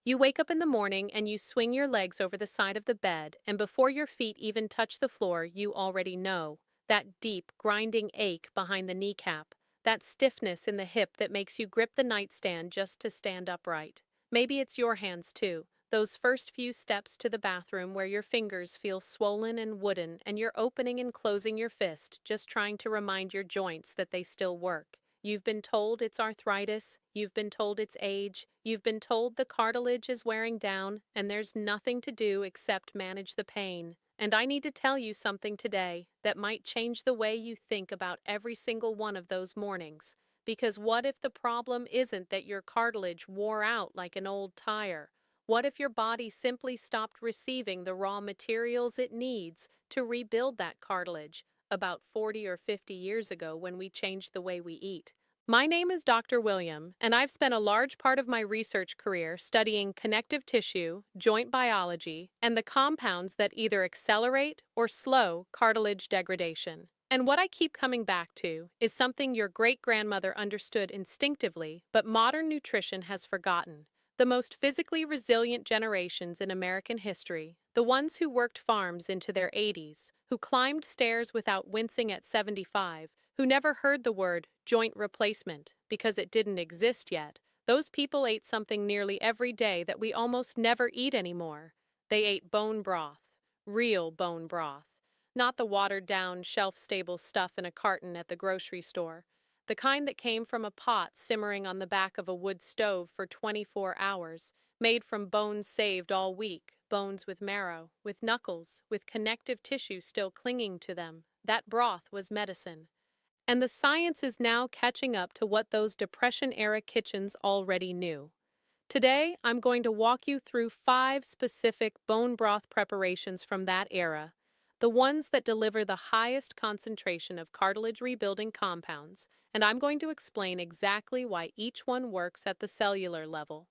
You wake up in the morning and you swing your legs over the side of the bed, and before your feet even touch the floor, you already know that deep, grinding ache behind the kneecap, that stiffness in the hip that makes you grip the nightstand just to stand upright. Maybe it's your hands too, those first few steps to the bathroom where your fingers feel swollen and wooden and you're opening and closing your fist, just trying to remind your joints that they still work. You've been told it's arthritis, you've been told it's age, you've been told the cartilage is wearing down, and there's nothing to do except manage the pain. And I need to tell you something today that might change the way you think about every single one of those mornings. Because what if the problem isn't that your cartilage wore out like an old tire? What if your body simply stopped receiving the raw materials it needs to rebuild that cartilage? About 40 or 50 years ago when we changed the way we eat. My name is Dr. William, and I've spent a large part of my research career studying connective tissue, joint biology, and the compounds that either accelerate or slow cartilage degradation. And what I keep coming back to is something your great-grandmother understood instinctively, but modern nutrition has forgotten. The most physically resilient generations in American history, the ones who worked farms into their 80s, who climbed stairs without wincing at 75, who never heard the word joint replacement because it didn't exist yet, those people ate something nearly every day that we almost never eat anymore. They ate bone broth, real bone broth, not the watered-down, shelf-stable stuff in a carton at the grocery store. The kind that came from a pot simmering on the back of a wood stove for 24 hours, made from bones saved all week, bones with marrow, with knuckles, with connective tissue still clinging to them. That broth was medicine. And the science is now catching up to what those Depression-era kitchens already knew. Today, I'm going to walk you through 5 specific bone broth preparations from that era, the ones that deliver the highest concentration of cartilage rebuilding compounds, and I'm going to explain exactly why each one works at the cellular level.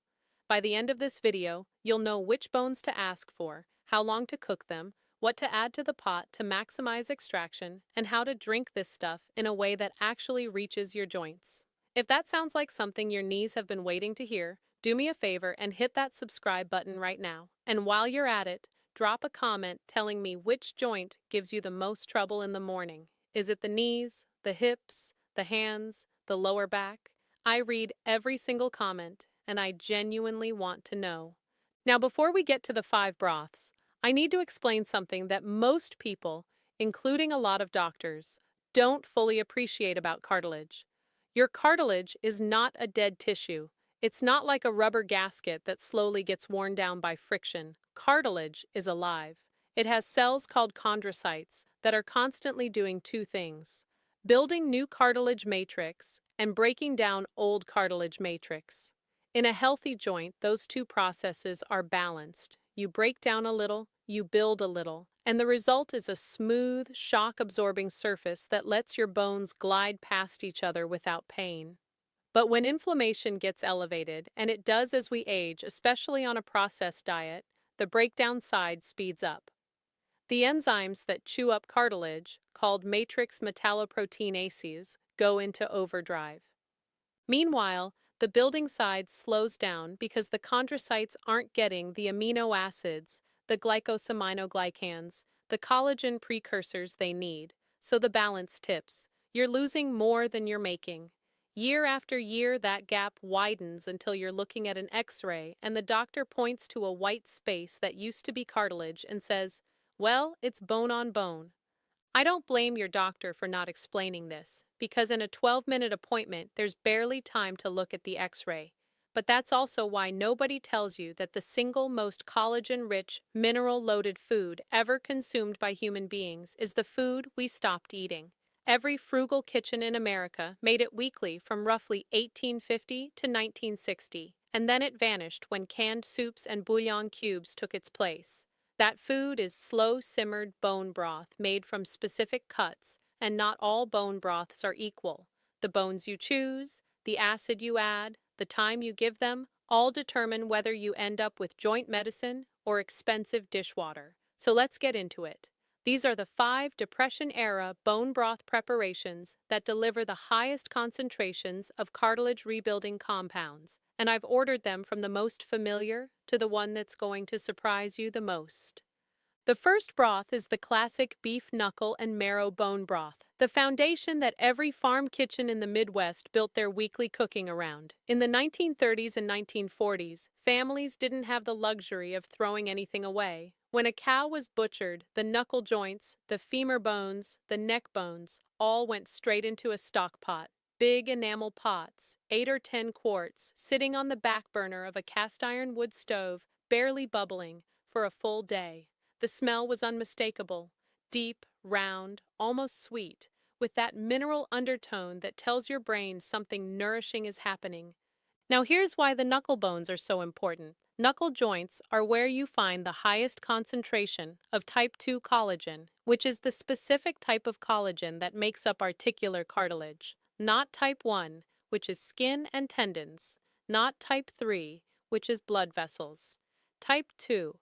By the end of this video, you'll know which bones to ask for, how long to cook them, what to add to the pot to maximize extraction, and how to drink this stuff in a way that actually reaches your joints. If that sounds like something your knees have been waiting to hear, do me a favor and hit that subscribe button right now. And while you're at it, drop a comment telling me which joint gives you the most trouble in the morning. Is it the knees, the hips, the hands, the lower back? I read every single comment, and I genuinely want to know. Now, before we get to the 5 broths, I need to explain something that most people, including a lot of doctors, don't fully appreciate about cartilage. Your cartilage is not a dead tissue. It's not like a rubber gasket that slowly gets worn down by friction. Cartilage is alive. It has cells called chondrocytes that are constantly doing 2 things: building new cartilage matrix and breaking down old cartilage matrix. In a healthy joint, those 2 processes are balanced. You break down a little, you build a little, and the result is a smooth, shock-absorbing surface that lets your bones glide past each other without pain. But when inflammation gets elevated, and it does as we age, especially on a processed diet, the breakdown side speeds up. The enzymes that chew up cartilage, called matrix metalloproteinases, go into overdrive. Meanwhile, the building side slows down because the chondrocytes aren't getting the amino acids, the glycosaminoglycans, the collagen precursors they need, so the balance tips. You're losing more than you're making. Year after year, that gap widens until you're looking at an X-ray and the doctor points to a white space that used to be cartilage and says, "Well, it's bone on bone." I don't blame your doctor for not explaining this, because in a 12-minute appointment, there's barely time to look at the X-ray. But that's also why nobody tells you that the single most collagen-rich, mineral-loaded food ever consumed by human beings is the food we stopped eating. Every frugal kitchen in America made it weekly from roughly 1850 to 1960, and then it vanished when canned soups and bouillon cubes took its place. That food is slow-simmered bone broth made from specific cuts, and not all bone broths are equal. The bones you choose, the acid you add, the time you give them, all determine whether you end up with joint medicine or expensive dishwater. So let's get into it. These are the 5 Depression-era bone broth preparations that deliver the highest concentrations of cartilage rebuilding compounds, and I've ordered them from the most familiar to the one that's going to surprise you the most. The first broth is the classic beef knuckle and marrow bone broth, the foundation that every farm kitchen in the Midwest built their weekly cooking around. In the 1930s and 1940s, families didn't have the luxury of throwing anything away. When a cow was butchered, the knuckle joints, the femur bones, the neck bones, all went straight into a stock pot. Big enamel pots, 8 or 10 quarts, sitting on the back burner of a cast iron wood stove, barely bubbling, for a full day. The smell was unmistakable, deep, round, almost sweet, with that mineral undertone that tells your brain something nourishing is happening. Now here's why the knuckle bones are so important. Knuckle joints are where you find the highest concentration of type 2 collagen, which is the specific type of collagen that makes up articular cartilage. Not type 1, which is skin and tendons. Not type 3, which is blood vessels. Type 2.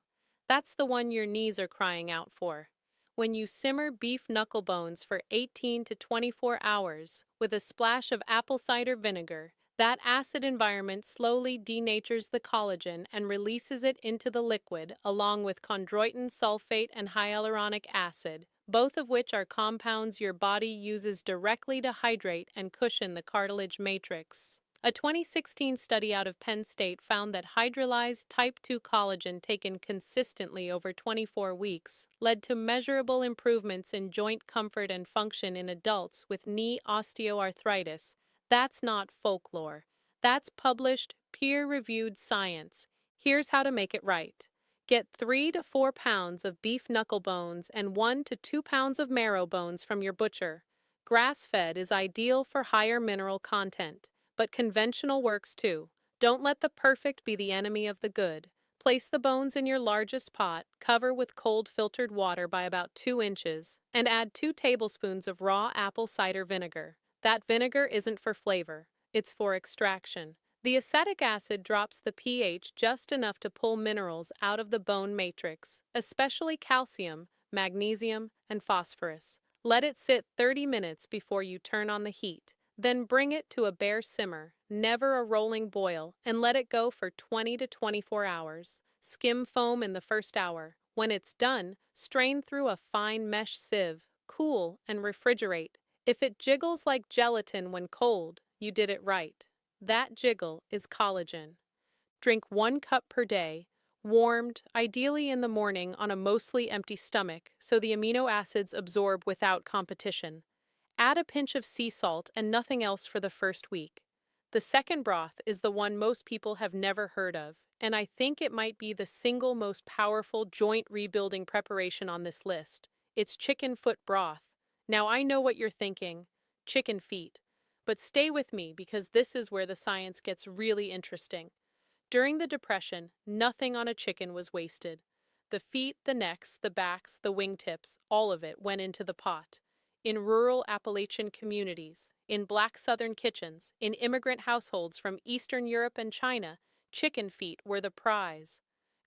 That's the one your knees are crying out for. When you simmer beef knuckle bones for 18 to 24 hours with a splash of apple cider vinegar, that acid environment slowly denatures the collagen and releases it into the liquid along with chondroitin sulfate and hyaluronic acid, both of which are compounds your body uses directly to hydrate and cushion the cartilage matrix. A 2016 study out of Penn State found that hydrolyzed type 2 collagen taken consistently over 24 weeks led to measurable improvements in joint comfort and function in adults with knee osteoarthritis. That's not folklore. That's published, peer-reviewed science. Here's how to make it right. Get 3 to 4 pounds of beef knuckle bones and 1 to 2 pounds of marrow bones from your butcher. Grass-fed is ideal for higher mineral content. But conventional works too. Don't let the perfect be the enemy of the good. Place the bones in your largest pot, cover with cold filtered water by about 2 inches, and add 2 tablespoons of raw apple cider vinegar. That vinegar isn't for flavor, it's for extraction. The acetic acid drops the pH just enough to pull minerals out of the bone matrix, especially calcium, magnesium, and phosphorus. Let it sit 30 minutes before you turn on the heat. Then bring it to a bare simmer, never a rolling boil, and let it go for 20 to 24 hours. Skim foam in the first hour. When it's done, strain through a fine mesh sieve, cool, and refrigerate. If it jiggles like gelatin when cold, you did it right. That jiggle is collagen. Drink 1 cup per day, warmed, ideally in the morning on a mostly empty stomach, so the amino acids absorb without competition. Add a pinch of sea salt and nothing else for the first week. The second broth is the one most people have never heard of, and I think it might be the single most powerful joint rebuilding preparation on this list. It's chicken foot broth. Now I know what you're thinking, chicken feet. But stay with me because this is where the science gets really interesting. During the Depression, nothing on a chicken was wasted. The feet, the necks, the backs, the wingtips, all of it went into the pot. In rural Appalachian communities, in Black Southern kitchens, in immigrant households from Eastern Europe and China, chicken feet were the prize.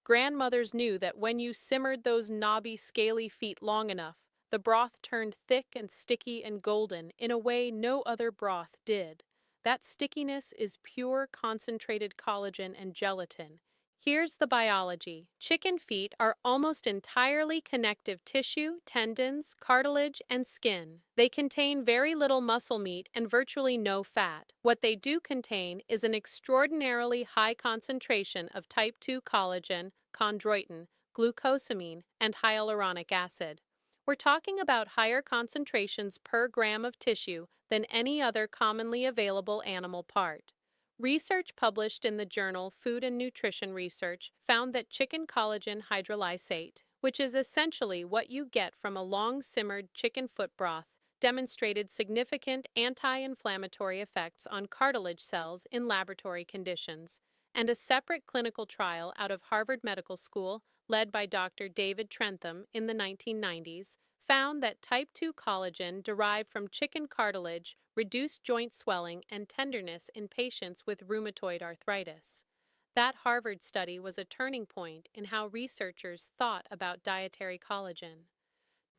Grandmothers knew that when you simmered those knobby, scaly feet long enough, the broth turned thick and sticky and golden in a way no other broth did. That stickiness is pure concentrated collagen and gelatin. Here's the biology. Chicken feet are almost entirely connective tissue, tendons, cartilage, and skin. They contain very little muscle meat and virtually no fat. What they do contain is an extraordinarily high concentration of type 2 collagen, chondroitin, glucosamine, and hyaluronic acid. We're talking about higher concentrations per gram of tissue than any other commonly available animal part. Research published in the journal Food and Nutrition Research found that chicken collagen hydrolysate, which is essentially what you get from a long-simmered chicken foot broth, demonstrated significant anti-inflammatory effects on cartilage cells in laboratory conditions. And a separate clinical trial out of Harvard Medical School, led by Dr. David Trentham in the 1990s, found that type 2 collagen derived from chicken cartilage reduced joint swelling and tenderness in patients with rheumatoid arthritis. That Harvard study was a turning point in how researchers thought about dietary collagen.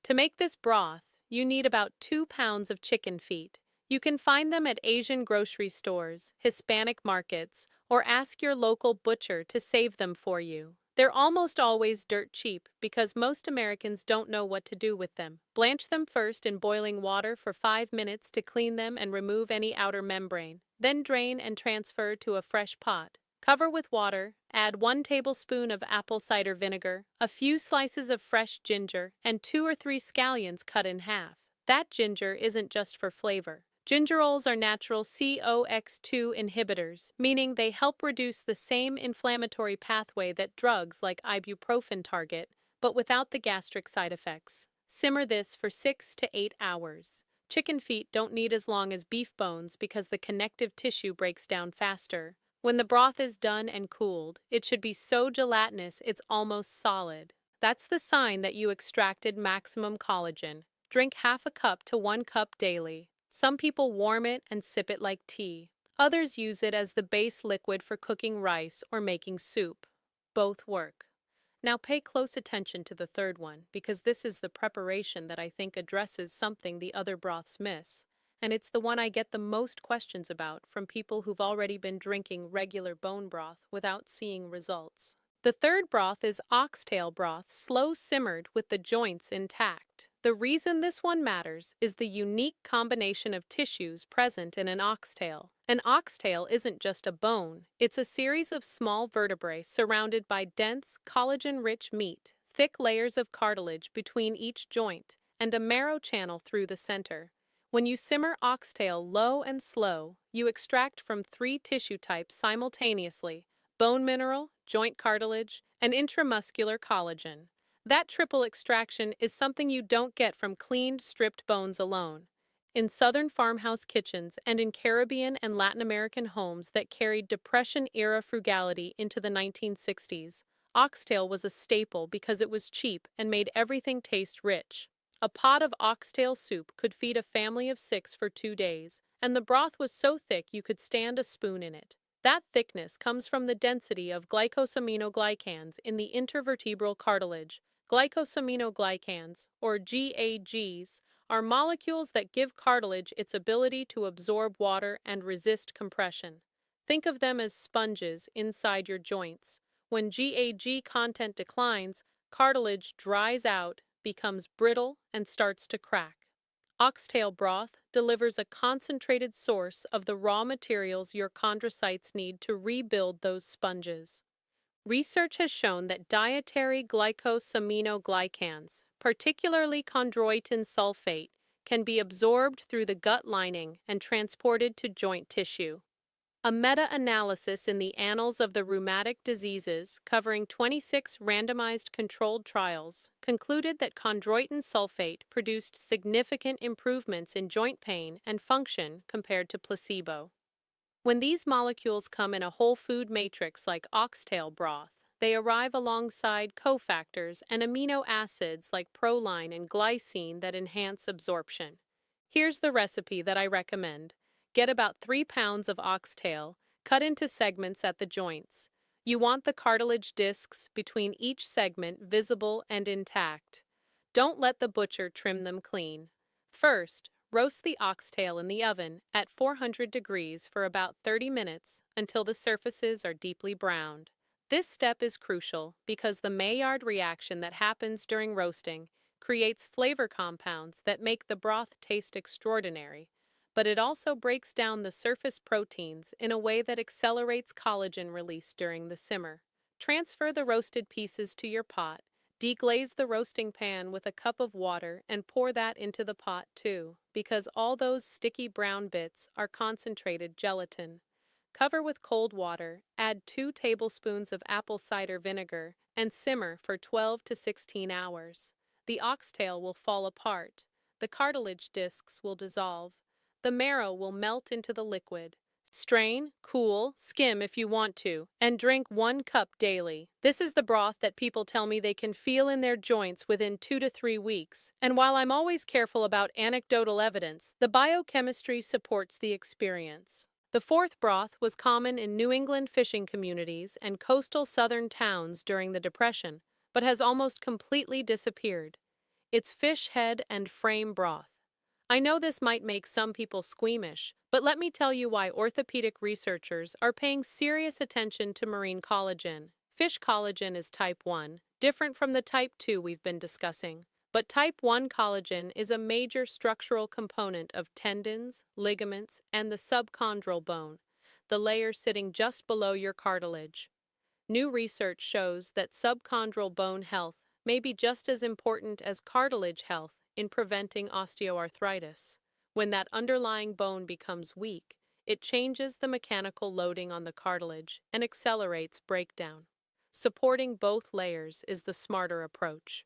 To make this broth, you need about 2 pounds of chicken feet. You can find them at Asian grocery stores, Hispanic markets, or ask your local butcher to save them for you. They're almost always dirt cheap because most Americans don't know what to do with them. Blanch them first in boiling water for 5 minutes to clean them and remove any outer membrane. Then drain and transfer to a fresh pot. Cover with water, add 1 tablespoon of apple cider vinegar, a few slices of fresh ginger, and 2 or 3 scallions cut in half. That ginger isn't just for flavor. Gingerols are natural COX-2 inhibitors, meaning they help reduce the same inflammatory pathway that drugs like ibuprofen target, but without the gastric side effects. Simmer this for 6 to 8 hours. Chicken feet don't need as long as beef bones because the connective tissue breaks down faster. When the broth is done and cooled, it should be so gelatinous it's almost solid. That's the sign that you extracted maximum collagen. Drink half a cup to 1 cup daily. Some people warm it and sip it like tea. Others use it as the base liquid for cooking rice or making soup. Both work. Now pay close attention to the third one, because this is the preparation that I think addresses something the other broths miss. And it's the one I get the most questions about from people who've already been drinking regular bone broth without seeing results. The third broth is oxtail broth, slow simmered with the joints intact. The reason this one matters is the unique combination of tissues present in an oxtail. An oxtail isn't just a bone, it's a series of small vertebrae surrounded by dense, collagen-rich meat, thick layers of cartilage between each joint, and a marrow channel through the center. When you simmer oxtail low and slow, you extract from 3 tissue types simultaneously: bone mineral, joint cartilage, and intramuscular collagen. That triple extraction is something you don't get from cleaned, stripped bones alone. In Southern farmhouse kitchens and in Caribbean and Latin American homes that carried Depression-era frugality into the 1960s, oxtail was a staple because it was cheap and made everything taste rich. A pot of oxtail soup could feed a family of 6 for 2 days, and the broth was so thick you could stand a spoon in it. That thickness comes from the density of glycosaminoglycans in the intervertebral cartilage. Glycosaminoglycans, or GAGs, are molecules that give cartilage its ability to absorb water and resist compression. Think of them as sponges inside your joints. When GAG content declines, cartilage dries out, becomes brittle, and starts to crack. Oxtail broth delivers a concentrated source of the raw materials your chondrocytes need to rebuild those sponges. Research has shown that dietary glycosaminoglycans, particularly chondroitin sulfate, can be absorbed through the gut lining and transported to joint tissue. A meta-analysis in the Annals of the Rheumatic Diseases, covering 26 randomized controlled trials, concluded that chondroitin sulfate produced significant improvements in joint pain and function compared to placebo. When these molecules come in a whole food matrix like oxtail broth, they arrive alongside cofactors and amino acids like proline and glycine that enhance absorption. Here's the recipe that I recommend. Get about 3 pounds of oxtail, cut into segments at the joints. You want the cartilage discs between each segment visible and intact. Don't let the butcher trim them clean. First, roast the oxtail in the oven at 400 degrees for about 30 minutes until the surfaces are deeply browned. This step is crucial because the Maillard reaction that happens during roasting creates flavor compounds that make the broth taste extraordinary, but it also breaks down the surface proteins in a way that accelerates collagen release during the simmer. Transfer the roasted pieces to your pot, deglaze the roasting pan with a cup of water and pour that into the pot too, because all those sticky brown bits are concentrated gelatin. Cover with cold water, add 2 tablespoons of apple cider vinegar, and simmer for 12 to 16 hours. The oxtail will fall apart. The cartilage discs will dissolve. The marrow will melt into the liquid. Strain, cool, skim if you want to, and drink 1 cup daily. This is the broth that people tell me they can feel in their joints within 2 to 3 weeks. And while I'm always careful about anecdotal evidence, the biochemistry supports the experience. The fourth broth was common in New England fishing communities and coastal southern towns during the Depression, but has almost completely disappeared. It's fish head and frame broth. I know this might make some people squeamish, but let me tell you why orthopedic researchers are paying serious attention to marine collagen. Fish collagen is type 1, different from the type 2 we've been discussing. But type 1 collagen is a major structural component of tendons, ligaments, and the subchondral bone, the layer sitting just below your cartilage. New research shows that subchondral bone health may be just as important as cartilage health in preventing osteoarthritis. When that underlying bone becomes weak, it changes the mechanical loading on the cartilage and accelerates breakdown. Supporting both layers is the smarter approach.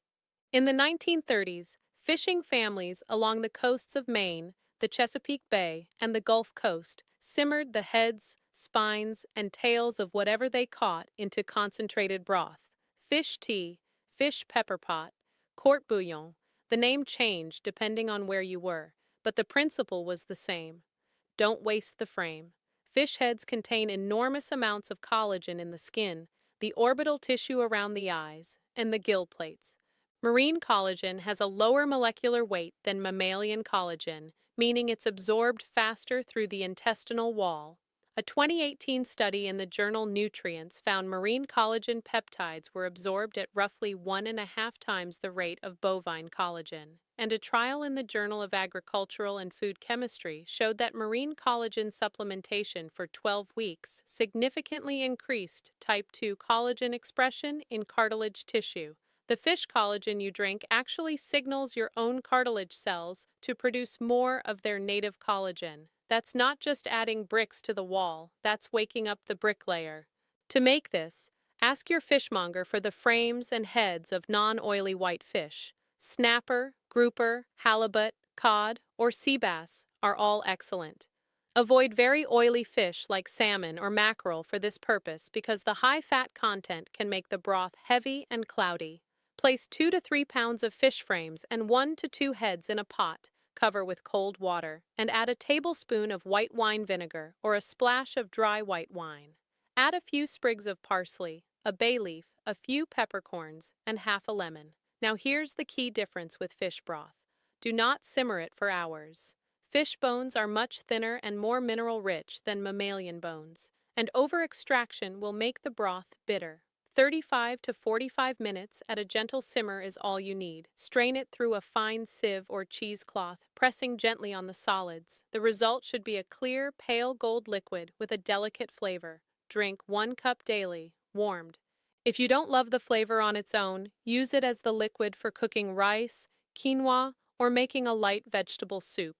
In the 1930s, fishing families along the coasts of Maine, the Chesapeake Bay, and the Gulf Coast simmered the heads, spines, and tails of whatever they caught into concentrated broth. Fish tea, fish pepper pot, court bouillon. The name changed depending on where you were, but the principle was the same. Don't waste the frame. Fish heads contain enormous amounts of collagen in the skin, the orbital tissue around the eyes, and the gill plates. Marine collagen has a lower molecular weight than mammalian collagen, meaning it's absorbed faster through the intestinal wall. A 2018 study in the journal Nutrients found marine collagen peptides were absorbed at roughly 1.5 times the rate of bovine collagen, and a trial in the Journal of Agricultural and Food Chemistry showed that marine collagen supplementation for 12 weeks significantly increased type 2 collagen expression in cartilage tissue. The fish collagen you drink actually signals your own cartilage cells to produce more of their native collagen. That's not just adding bricks to the wall, that's waking up the bricklayer. To make this, ask your fishmonger for the frames and heads of non-oily white fish. Snapper, grouper, halibut, cod, or sea bass are all excellent. Avoid very oily fish like salmon or mackerel for this purpose because the high fat content can make the broth heavy and cloudy. Place 2 to 3 pounds of fish frames and 1 to 2 heads in a pot, cover with cold water, and add a tablespoon of white wine vinegar or a splash of dry white wine. Add a few sprigs of parsley, a bay leaf, a few peppercorns, and half a lemon. Now here's the key difference with fish broth. Do not simmer it for hours. Fish bones are much thinner and more mineral-rich than mammalian bones, and over-extraction will make the broth bitter. 35 to 45 minutes at a gentle simmer is all you need. Strain it through a fine sieve or cheesecloth, pressing gently on the solids. The result should be a clear, pale gold liquid with a delicate flavor. Drink 1 cup daily, warmed. If you don't love the flavor on its own, use it as the liquid for cooking rice, quinoa, or making a light vegetable soup.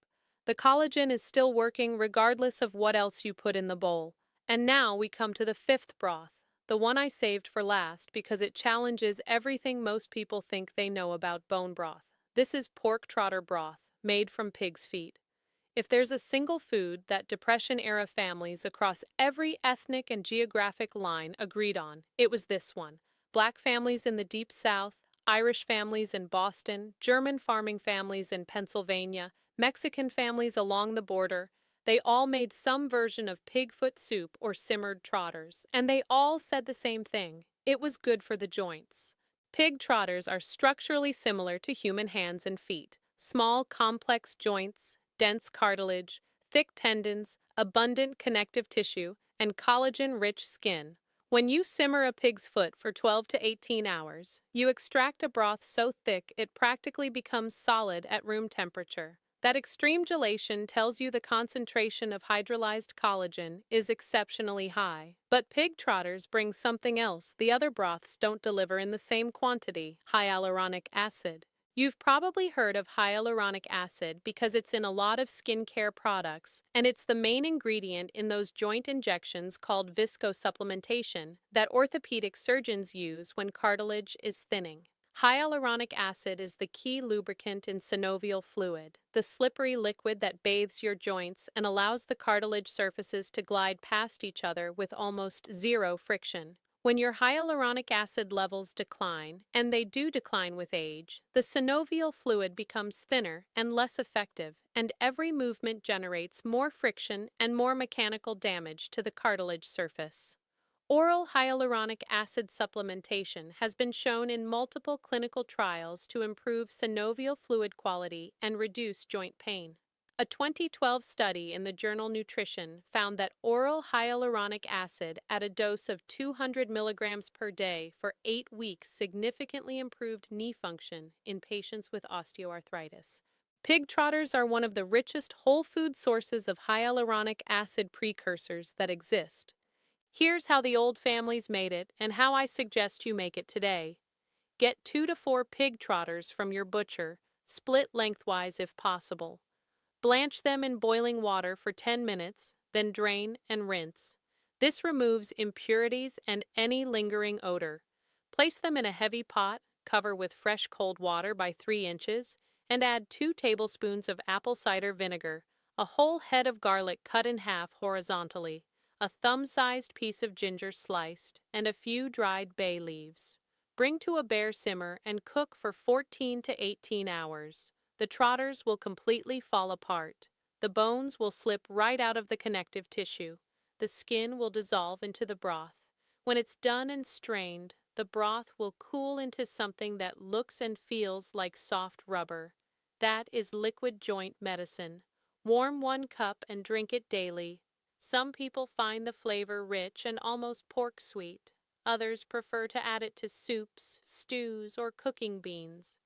The collagen is still working regardless of what else you put in the bowl. And now we come to the 5th broth. The one I saved for last because it challenges everything most people think they know about bone broth. This is pork trotter broth, made from pig's feet. If there's a single food that Depression-era families across every ethnic and geographic line agreed on, it was this one. Black families in the Deep South, Irish families in Boston, German farming families in Pennsylvania, Mexican families along the border, they all made some version of pig foot soup or simmered trotters, and they all said the same thing. It was good for the joints. Pig trotters are structurally similar to human hands and feet. Small, complex joints, dense cartilage, thick tendons, abundant connective tissue, and collagen-rich skin. When you simmer a pig's foot for 12 to 18 hours, you extract a broth so thick it practically becomes solid at room temperature. That extreme gelation tells you the concentration of hydrolyzed collagen is exceptionally high. But pig trotters bring something else the other broths don't deliver in the same quantity: hyaluronic acid. You've probably heard of hyaluronic acid because it's in a lot of skincare products, and it's the main ingredient in those joint injections called viscosupplementation that orthopedic surgeons use when cartilage is thinning. Hyaluronic acid is the key lubricant in synovial fluid, the slippery liquid that bathes your joints and allows the cartilage surfaces to glide past each other with almost zero friction. When your hyaluronic acid levels decline, and they do decline with age, the synovial fluid becomes thinner and less effective, and every movement generates more friction and more mechanical damage to the cartilage surface. Oral hyaluronic acid supplementation has been shown in multiple clinical trials to improve synovial fluid quality and reduce joint pain. A 2012 study in the journal Nutrition found that oral hyaluronic acid at a dose of 200 milligrams per day for 8 weeks significantly improved knee function in patients with osteoarthritis. Pig trotters are one of the richest whole food sources of hyaluronic acid precursors that exist. Here's how the old families made it and how I suggest you make it today. Get 2 to 4 pig trotters from your butcher, split lengthwise if possible. Blanch them in boiling water for 10 minutes, then drain and rinse. This removes impurities and any lingering odor. Place them in a heavy pot, cover with fresh cold water by 3 inches, and add 2 tablespoons of apple cider vinegar, a whole head of garlic cut in half horizontally, a thumb-sized piece of ginger sliced, and a few dried bay leaves. Bring to a bare simmer and cook for 14 to 18 hours. The trotters will completely fall apart. The bones will slip right out of the connective tissue. The skin will dissolve into the broth. When it's done and strained, the broth will cool into something that looks and feels like soft rubber. That is liquid joint medicine. Warm 1 cup and drink it daily. Some people find the flavor rich and almost pork sweet. Others prefer to add it to soups, stews, or cooking beans.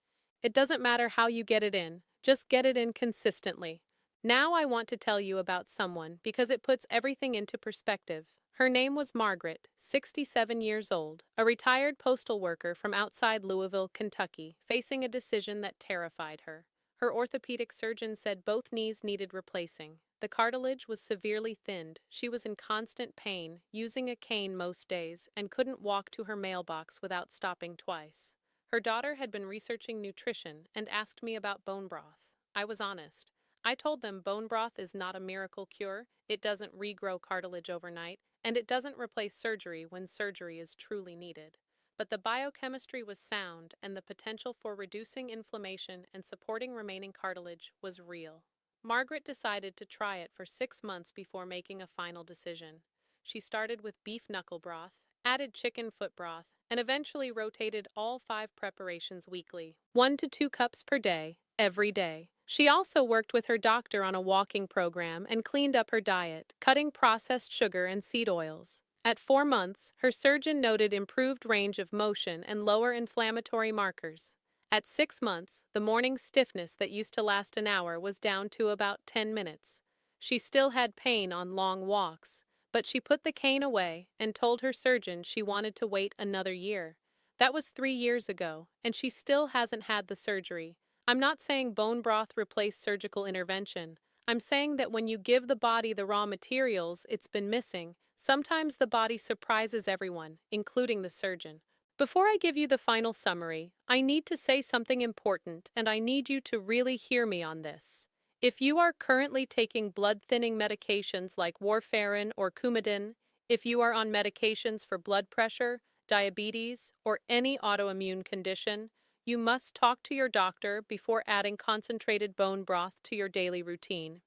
It doesn't matter how you get it in, just get it in consistently. Now I want to tell you about someone because it puts everything into perspective. Her name was Margaret, 67 years old, a retired postal worker from outside Louisville, Kentucky, facing a decision that terrified her. Her orthopedic surgeon said both knees needed replacing. The cartilage was severely thinned. She was in constant pain, using a cane most days, and couldn't walk to her mailbox without stopping twice. Her daughter had been researching nutrition and asked me about bone broth. I was honest. I told them bone broth is not a miracle cure, it doesn't regrow cartilage overnight, and it doesn't replace surgery when surgery is truly needed. But the biochemistry was sound, and the potential for reducing inflammation and supporting remaining cartilage was real. Margaret decided to try it for 6 months before making a final decision. She started with beef knuckle broth, added chicken foot broth, and eventually rotated all 5 preparations weekly, 1 to 2 cups per day, every day. She also worked with her doctor on a walking program and cleaned up her diet, cutting processed sugar and seed oils. At 4 months, her surgeon noted improved range of motion and lower inflammatory markers. At 6 months, the morning stiffness that used to last an hour was down to about 10 minutes. She still had pain on long walks, but she put the cane away and told her surgeon she wanted to wait another year. That was 3 years ago, and she still hasn't had the surgery. I'm not saying bone broth replaced surgical intervention. I'm saying that when you give the body the raw materials it's been missing, sometimes the body surprises everyone, including the surgeon. Before I give you the final summary, I need to say something important, and I need you to really hear me on this. If you are currently taking blood-thinning medications like warfarin or Coumadin, if you are on medications for blood pressure, diabetes, or any autoimmune condition, you must talk to your doctor before adding concentrated bone broth to your daily routine.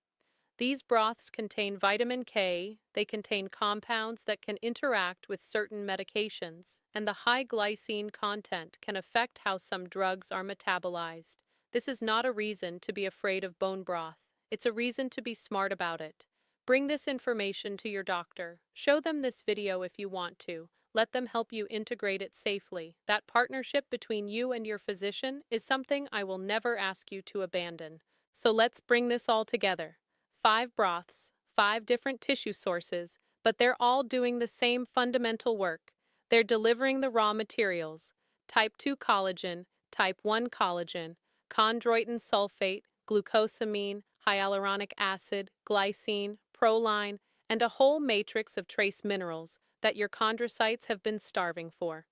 These broths contain vitamin K, they contain compounds that can interact with certain medications, and the high glycine content can affect how some drugs are metabolized. This is not a reason to be afraid of bone broth. It's a reason to be smart about it. Bring this information to your doctor. Show them this video if you want to. Let them help you integrate it safely. That partnership between you and your physician is something I will never ask you to abandon. So let's bring this all together. 5 broths, 5 different tissue sources, but they're all doing the same fundamental work. They're delivering the raw materials: type 2 collagen, type 1 collagen, chondroitin sulfate, glucosamine, hyaluronic acid, glycine, proline, and a whole matrix of trace minerals that your chondrocytes have been starving for.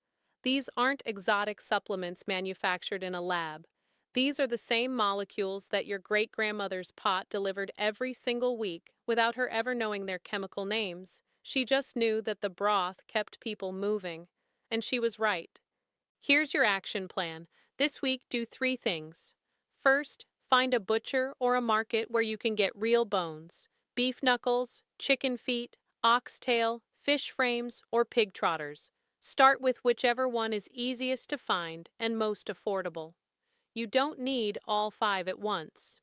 These aren't exotic supplements manufactured in a lab. These are the same molecules that your great-grandmother's pot delivered every single week without her ever knowing their chemical names. She just knew that the broth kept people moving, and she was right. Here's your action plan. This week, do 3 things. First, find a butcher or a market where you can get real bones: beef knuckles, chicken feet, oxtail, fish frames, or pig trotters. Start with whichever one is easiest to find and most affordable. You don't need all 5 at once.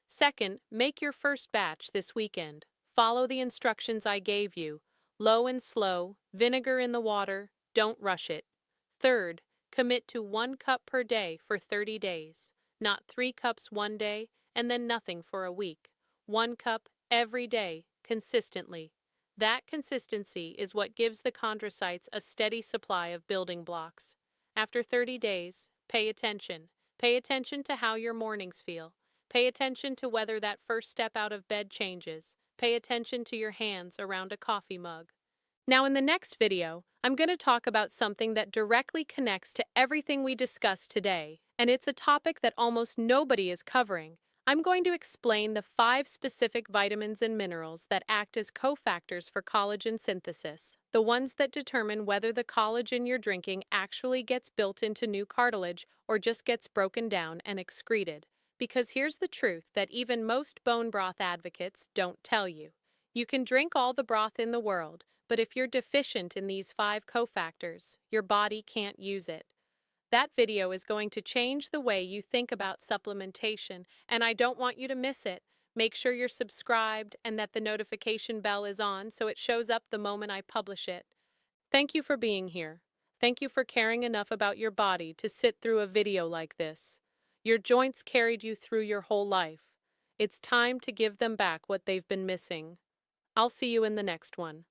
Second, make your first batch this weekend. Follow the instructions I gave you. Low and slow, vinegar in the water, don't rush it. Third, commit to 1 cup per day for 30 days, not 3 cups one day and then nothing for a week. 1 cup every day, consistently. That consistency is what gives the chondrocytes a steady supply of building blocks. After 30 days, pay attention. Pay attention to how your mornings feel. Pay attention to whether that first step out of bed changes. Pay attention to your hands around a coffee mug. Now, in the next video, I'm going to talk about something that directly connects to everything we discussed today, and it's a topic that almost nobody is covering. I'm going to explain the 5 specific vitamins and minerals that act as cofactors for collagen synthesis, the ones that determine whether the collagen you're drinking actually gets built into new cartilage or just gets broken down and excreted. Because here's the truth that even most bone broth advocates don't tell you. You can drink all the broth in the world, but if you're deficient in these 5 cofactors, your body can't use it. That video is going to change the way you think about supplementation, and I don't want you to miss it. Make sure you're subscribed and that the notification bell is on so it shows up the moment I publish it. Thank you for being here. Thank you for caring enough about your body to sit through a video like this. Your joints carried you through your whole life. It's time to give them back what they've been missing. I'll see you in the next one.